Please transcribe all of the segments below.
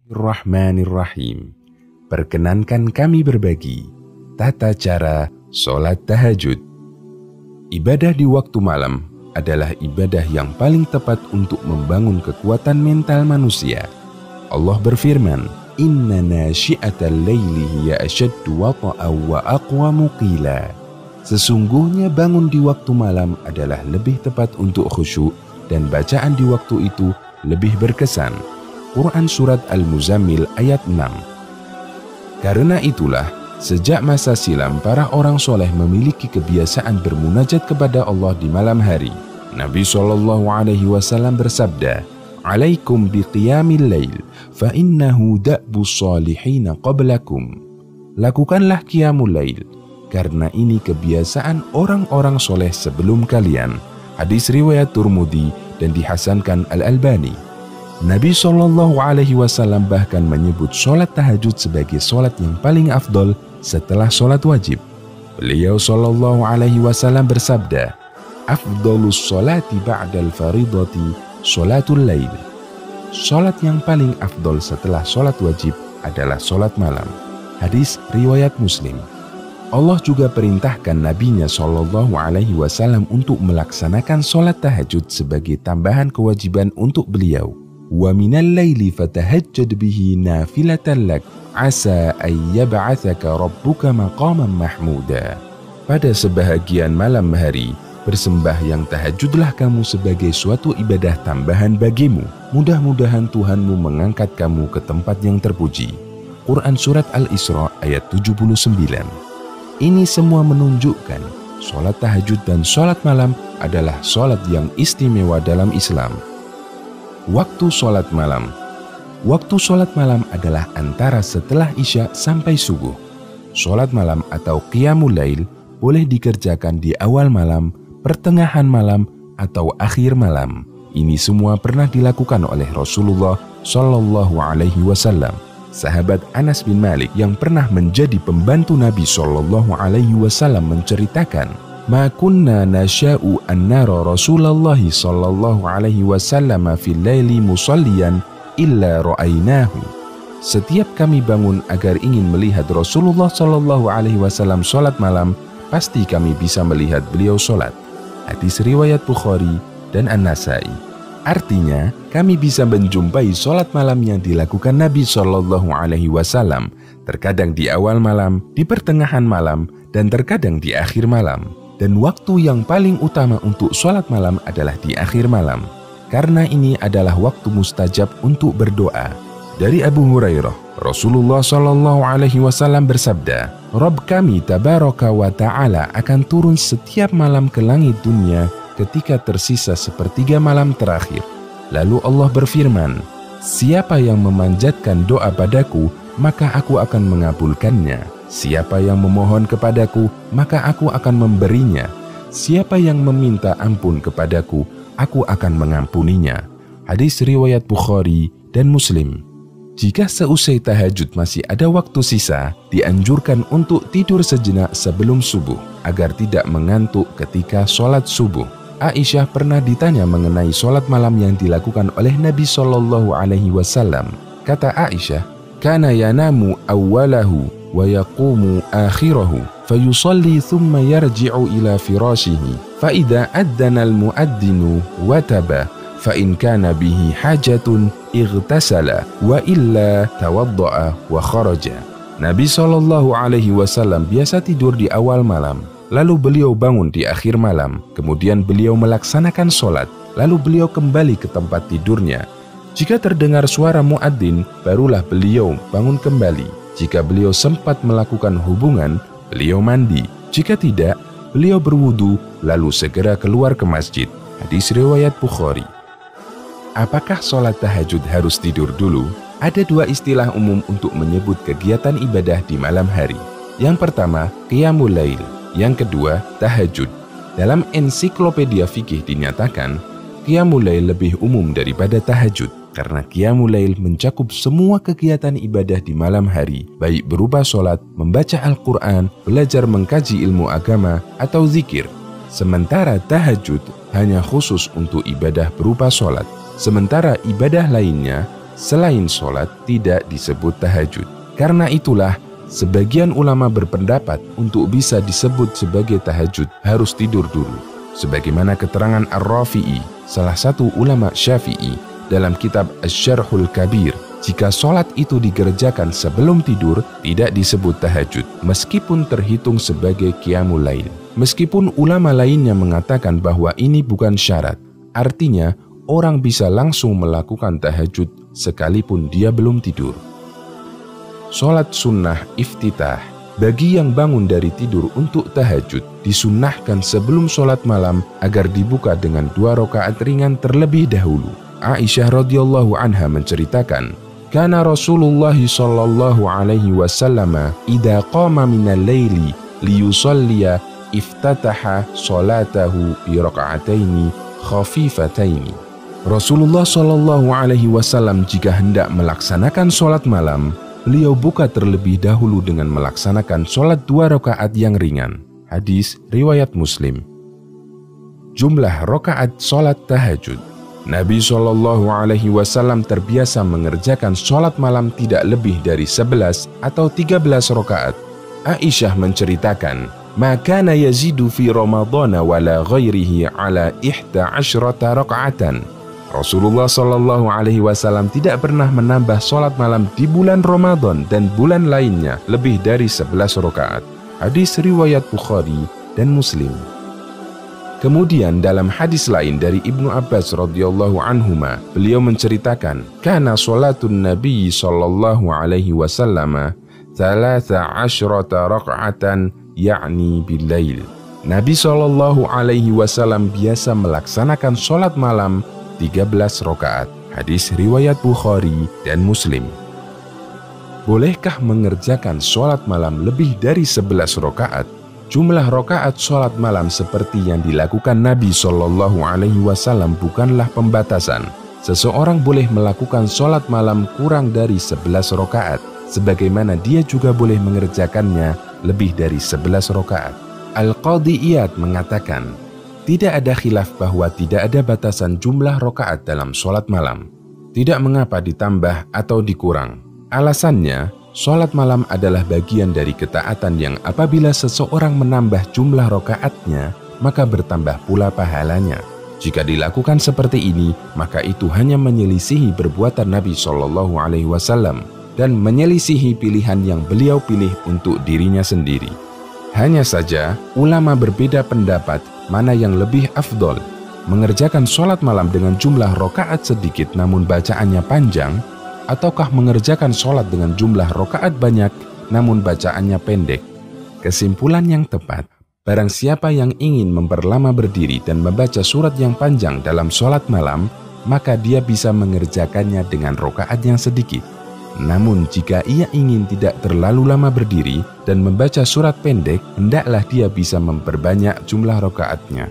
Bismillahirrahmanirrahim. Perkenankan kami berbagi tata cara sholat tahajud. Ibadah di waktu malam adalah ibadah yang paling tepat untuk membangun kekuatan mental manusia. Allah berfirman, Inna nasyi'atal laili hiya asyaddu wata'aw wa aqwamu qila. Sesungguhnya bangun di waktu malam adalah lebih tepat untuk khusyuk dan bacaan di waktu itu lebih berkesan. Quran Surat Al-Muzammil ayat 6. Karena itulah, sejak masa silam para orang soleh memiliki kebiasaan bermunajat kepada Allah di malam hari. Nabi SAW bersabda, Alaikum biqiyamil lail, fa innahu da'bus salihina qablakum. Lakukanlah qiyamul lail, karena ini kebiasaan orang-orang soleh sebelum kalian. Hadis riwayat Tirmidzi dan dihasankan Al-Albani. Nabi SAW bahkan menyebut sholat tahajud sebagai sholat yang paling afdol setelah sholat wajib. Beliau SAW bersabda, Afdolus sholati ba'dal faridati sholatul lail. Sholat yang paling afdol setelah sholat wajib adalah sholat malam. Hadis riwayat Muslim. Allah juga perintahkan Nabi-Nya SAW untuk melaksanakan sholat tahajud sebagai tambahan kewajiban untuk beliau. Wa minal laili fatahajjad bihi nafilatan lak asa ay yab'atsaka rabbuka maqaman mahmuda. Pada sebahagian malam hari, bersembahyang tahajudlah kamu sebagai suatu ibadah tambahan bagimu. Mudah-mudahan Tuhanmu mengangkat kamu ke tempat yang terpuji. Quran Surat Al-Isra ayat 79. Ini semua menunjukkan sholat tahajud dan sholat malam adalah sholat yang istimewa dalam Islam. Waktu sholat malam. Waktu sholat malam adalah antara setelah Isya sampai subuh. Sholat malam atau qiyamul lail boleh dikerjakan di awal malam, pertengahan malam, atau akhir malam. Ini semua pernah dilakukan oleh Rasulullah SAW. Sahabat Anas bin Malik yang pernah menjadi pembantu Nabi SAW menceritakan, Ma kunna nasya'u an nara Rasulullah sallallahu alaihi wasallam fil laili musalliyan illa ra'ainahu. Setiap kami bangun agar ingin melihat Rasulullah sallallahu alaihi wasallam salat malam, pasti kami bisa melihat beliau salat. Hadis riwayat Bukhari dan An-Nasai. Artinya, kami bisa menjumpai salat malam yang dilakukan Nabi sallallahu alaihi wasallam, terkadang di awal malam, di pertengahan malam, dan terkadang di akhir malam. Dan waktu yang paling utama untuk sholat malam adalah di akhir malam. Karena ini adalah waktu mustajab untuk berdoa. Dari Abu Hurairah, Rasulullah SAW bersabda, Rabb kami tabaraka wa ta'ala akan turun setiap malam ke langit dunia ketika tersisa sepertiga malam terakhir. Lalu Allah berfirman, siapa yang memanjatkan doa padaku, maka aku akan mengabulkannya. Siapa yang memohon kepadaku, maka aku akan memberinya. Siapa yang meminta ampun kepadaku, aku akan mengampuninya. Hadis riwayat Bukhari dan Muslim. Jika seusai tahajud masih ada waktu sisa, dianjurkan untuk tidur sejenak sebelum subuh, agar tidak mengantuk ketika sholat subuh. Aisyah pernah ditanya mengenai sholat malam yang dilakukan oleh Nabi SAW. Kata Aisyah, Kana yanamu awwalahu wa yaqumu akhirahu fayusalli thumma yarji'u ila firashihi fa idza addana al-muaddinu wataba fa in kana bihi hajatun ightasala wa illa tawadda'a wa kharaja. Nabi SAW biasa tidur di awal malam, lalu beliau bangun di akhir malam, kemudian beliau melaksanakan sholat, lalu beliau kembali ke tempat tidurnya. Jika terdengar suara muadzin, barulah beliau bangun kembali. Jika beliau sempat melakukan hubungan, beliau mandi. Jika tidak, beliau berwudu lalu segera keluar ke masjid. Hadis riwayat Bukhari. Apakah sholat tahajud harus tidur dulu? Ada dua istilah umum untuk menyebut kegiatan ibadah di malam hari. Yang pertama, qiyamul lail. Yang kedua, tahajud. Dalam ensiklopedia fikih dinyatakan, qiyamul lail lebih umum daripada tahajud. Karena qiyamul lail mencakup semua kegiatan ibadah di malam hari, baik berupa sholat, membaca Al-Quran, belajar mengkaji ilmu agama, atau zikir. Sementara tahajud hanya khusus untuk ibadah berupa sholat. Sementara ibadah lainnya selain sholat tidak disebut tahajud. Karena itulah, sebagian ulama berpendapat untuk bisa disebut sebagai tahajud harus tidur dulu. Sebagaimana keterangan Ar-Rafi'i, salah satu ulama Syafi'i, dalam kitab Asy-Syarhul Kabir, jika sholat itu dikerjakan sebelum tidur, tidak disebut tahajud, meskipun terhitung sebagai qiyamul lail. Meskipun ulama lainnya mengatakan bahwa ini bukan syarat, artinya orang bisa langsung melakukan tahajud sekalipun dia belum tidur. Sholat sunnah iftitah. Bagi yang bangun dari tidur untuk tahajud, disunnahkan sebelum sholat malam agar dibuka dengan 2 rakaat ringan terlebih dahulu. Aisyah radhiyallahu anha menceritakan, "Kana Rasulullah sallallahu alaihi wasallam idza qama minal laili liyusalliya iftataha salatahu bi raka'ataini khafifataini." Rasulullah sallallahu alaihi wasallam jika hendak melaksanakan sholat malam, beliau buka terlebih dahulu dengan melaksanakan sholat 2 rakaat yang ringan. Hadis riwayat Muslim. Jumlah rakaat sholat tahajud. Nabi SAW terbiasa mengerjakan sholat malam tidak lebih dari 11 atau 13 rakaat. Aisyah menceritakan, "Makana yazidu fi Ramadhana wala ghairihi ala 11 rakaatan." Rasulullah SAW tidak pernah menambah sholat malam di bulan Ramadan dan bulan lainnya lebih dari 11 rakaat. Hadis riwayat Bukhari dan Muslim. Kemudian dalam hadis lain dari Ibnu Abbas radhiyallahu anhuma, beliau menceritakan, "Kana sholatun Nabi sallallahu alaihi wasallam 13 rakaatan yakni bil-lail." Nabi sallallahu alaihi wasallam biasa melaksanakan sholat malam 13 rakaat. Hadis riwayat Bukhari dan Muslim. Bolehkah mengerjakan sholat malam lebih dari 11 rakaat? Jumlah rakaat sholat malam seperti yang dilakukan Nabi Shallallahu Alaihi Wasallam bukanlah pembatasan. Seseorang boleh melakukan sholat malam kurang dari 11 rakaat, sebagaimana dia juga boleh mengerjakannya lebih dari 11 rakaat. Al-Qadhi Iyad mengatakan, tidak ada khilaf bahwa tidak ada batasan jumlah rakaat dalam sholat malam. Tidak mengapa ditambah atau dikurang. Alasannya, sholat malam adalah bagian dari ketaatan yang apabila seseorang menambah jumlah rakaatnya, maka bertambah pula pahalanya. Jika dilakukan seperti ini, maka itu hanya menyelisihi perbuatan Nabi Shallallahu Alaihi Wasallam dan menyelisihi pilihan yang beliau pilih untuk dirinya sendiri. Hanya saja, ulama berbeda pendapat mana yang lebih afdol, mengerjakan sholat malam dengan jumlah rakaat sedikit namun bacaannya panjang, ataukah mengerjakan sholat dengan jumlah rakaat banyak namun bacaannya pendek. Kesimpulan yang tepat, barang siapa yang ingin memperlama berdiri dan membaca surat yang panjang dalam sholat malam, maka dia bisa mengerjakannya dengan rakaat yang sedikit. Namun jika ia ingin tidak terlalu lama berdiri dan membaca surat pendek, hendaklah dia bisa memperbanyak jumlah rakaatnya.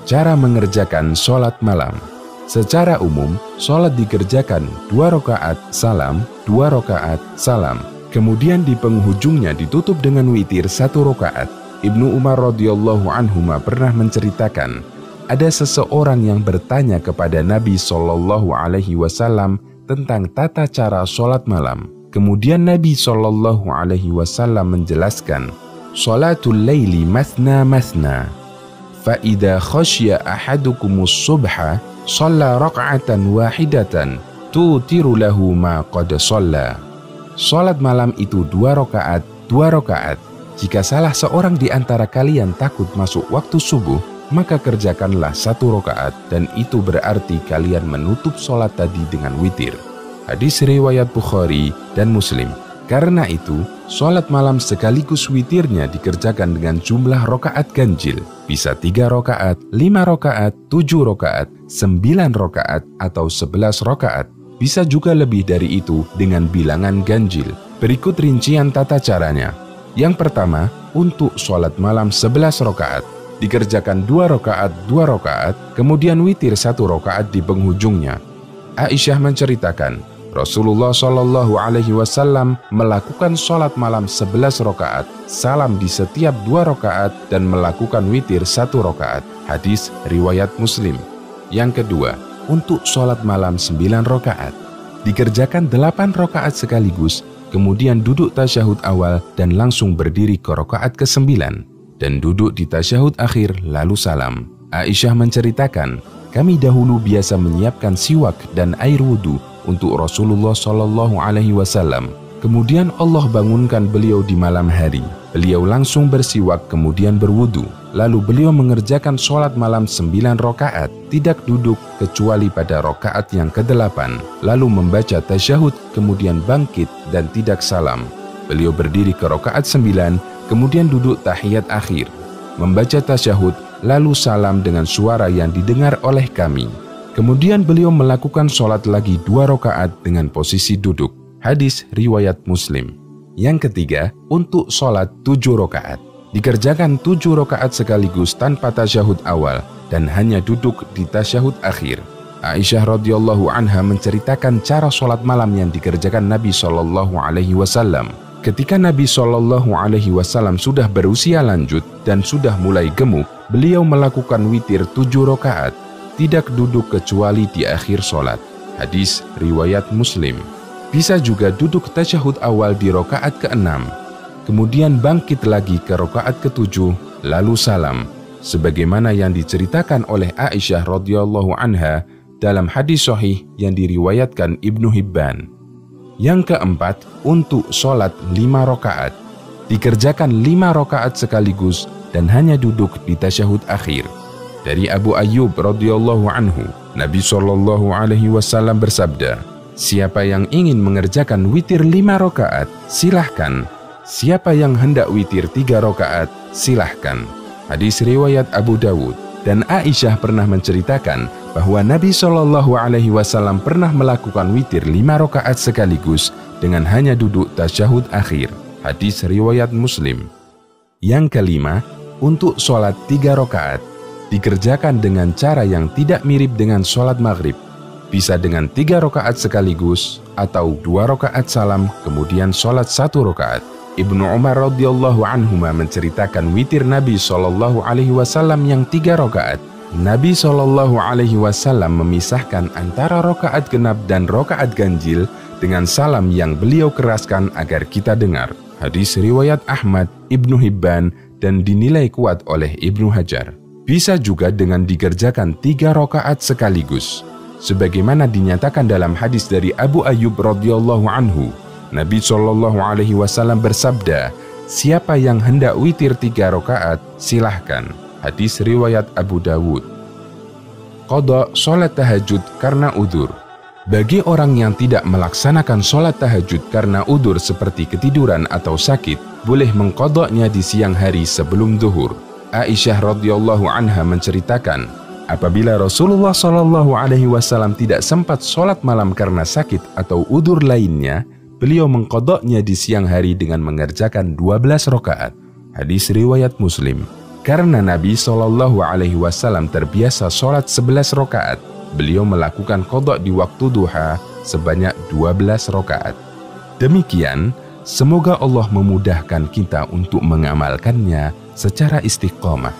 Cara mengerjakan sholat malam. Secara umum, sholat dikerjakan 2 rakaat salam, 2 rakaat salam. Kemudian di penghujungnya ditutup dengan witir 1 rakaat. Ibnu Umar radhiyallahu anhuma pernah menceritakan, ada seseorang yang bertanya kepada Nabi Shallallahu Alaihi Wasallam tentang tata cara sholat malam. Kemudian Nabi Shallallahu Alaihi Wasallam menjelaskan, "Sholatul laili mathna mathna, fa idza khasya ahadukumus subha shalla raka'atan wahidatan tutiru lahu ma qad shalla." Sholat malam itu 2 rakaat, 2 rakaat. Jika salah seorang di antara kalian takut masuk waktu subuh, maka kerjakanlah 1 rakaat dan itu berarti kalian menutup sholat tadi dengan witir. Hadis riwayat Bukhari dan Muslim. Karena itu, sholat malam sekaligus witirnya dikerjakan dengan jumlah rakaat ganjil. Bisa 3 rakaat, 5 rakaat, 7 rakaat, 9 rakaat, atau 11 rakaat. Bisa juga lebih dari itu dengan bilangan ganjil. Berikut rincian tata caranya. Yang pertama, untuk sholat malam 11 rakaat. Dikerjakan 2 rakaat, 2 rakaat, kemudian witir 1 rakaat di penghujungnya. Aisyah menceritakan, Rasulullah Shallallahu Alaihi Wasallam melakukan sholat malam 11 rakaat, salam di setiap 2 rakaat, dan melakukan witir 1 rakaat. Hadis riwayat Muslim. Yang kedua, untuk sholat malam 9 rakaat. dikerjakan 8 rakaat sekaligus, kemudian duduk tasyahud awal dan langsung berdiri ke rakaat ke-9, dan duduk di tasyahud akhir lalu salam. Aisyah menceritakan, kami dahulu biasa menyiapkan siwak dan air wudhu untuk Rasulullah SAW. Kemudian Allah bangunkan beliau di malam hari. Beliau langsung bersiwak kemudian berwudu. Lalu beliau mengerjakan sholat malam 9 rakaat, tidak duduk kecuali pada rakaat yang ke-8. Lalu membaca tasyahud, kemudian bangkit dan tidak salam. Beliau berdiri ke rakaat 9, kemudian duduk tahiyat akhir. Membaca tasyahud, lalu salam dengan suara yang didengar oleh kami. Kemudian beliau melakukan sholat lagi 2 rakaat dengan posisi duduk. Hadis riwayat Muslim. Yang ketiga, untuk sholat 7 rakaat. Dikerjakan 7 rakaat sekaligus tanpa tasyahud awal dan hanya duduk di tasyahud akhir. Aisyah radhiyallahu anha menceritakan cara sholat malam yang dikerjakan Nabi SAW. Ketika Nabi SAW sudah berusia lanjut dan sudah mulai gemuk, beliau melakukan witir 7 rakaat, tidak duduk kecuali di akhir sholat. Hadis riwayat Muslim. Bisa juga duduk tasyahud awal di rakaat ke-6, kemudian bangkit lagi ke rakaat ke-7, lalu salam, sebagaimana yang diceritakan oleh Aisyah radhiyallahu anha dalam hadis sahih yang diriwayatkan Ibnu Hibban. Yang keempat, untuk sholat 5 rakaat. Dikerjakan 5 rakaat sekaligus dan hanya duduk di tasyahud akhir. Dari Abu Ayyub radhiyallahu anhu, Nabi SAW bersabda, siapa yang ingin mengerjakan witir 5 rakaat, silahkan. Siapa yang hendak witir 3 rakaat, silahkan. Hadis riwayat Abu Dawud. Dan Aisyah pernah menceritakan bahwa Nabi SAW pernah melakukan witir 5 rakaat sekaligus dengan hanya duduk tasyahud akhir. Hadis riwayat Muslim. Yang kelima, untuk sholat 3 rakaat. Dikerjakan dengan cara yang tidak mirip dengan sholat maghrib. Bisa dengan 3 rakaat sekaligus atau 2 rakaat salam kemudian sholat 1 rakaat. Ibnu Umar radhiyallahu anhuma menceritakan witir Nabi SAW yang 3 rakaat. Nabi SAW memisahkan antara rakaat genap dan rakaat ganjil dengan salam yang beliau keraskan agar kita dengar. Hadis riwayat Ahmad, Ibnu Hibban dan dinilai kuat oleh Ibnu Hajar. Bisa juga dengan dikerjakan 3 rakaat sekaligus. Sebagaimana dinyatakan dalam hadis dari Abu Ayyub radhiyallahu anhu, Nabi SAW bersabda, siapa yang hendak witir 3 rakaat, silahkan. Hadis riwayat Abu Dawud. Qadha sholat tahajud karena udzur. Bagi orang yang tidak melaksanakan sholat tahajud karena udzur seperti ketiduran atau sakit, boleh mengqadhanya di siang hari sebelum zuhur. Aisyah radhiyallahu anha menceritakan, apabila Rasulullah SAW tidak sempat sholat malam karena sakit atau udzur lainnya, beliau mengqadhanya di siang hari dengan mengerjakan 12 rakaat. Hadis riwayat Muslim. Karena Nabi SAW terbiasa sholat 11 rakaat, beliau melakukan qadha di waktu duha sebanyak 12 rakaat. Demikian, semoga Allah memudahkan kita untuk mengamalkannya secara istiqomah.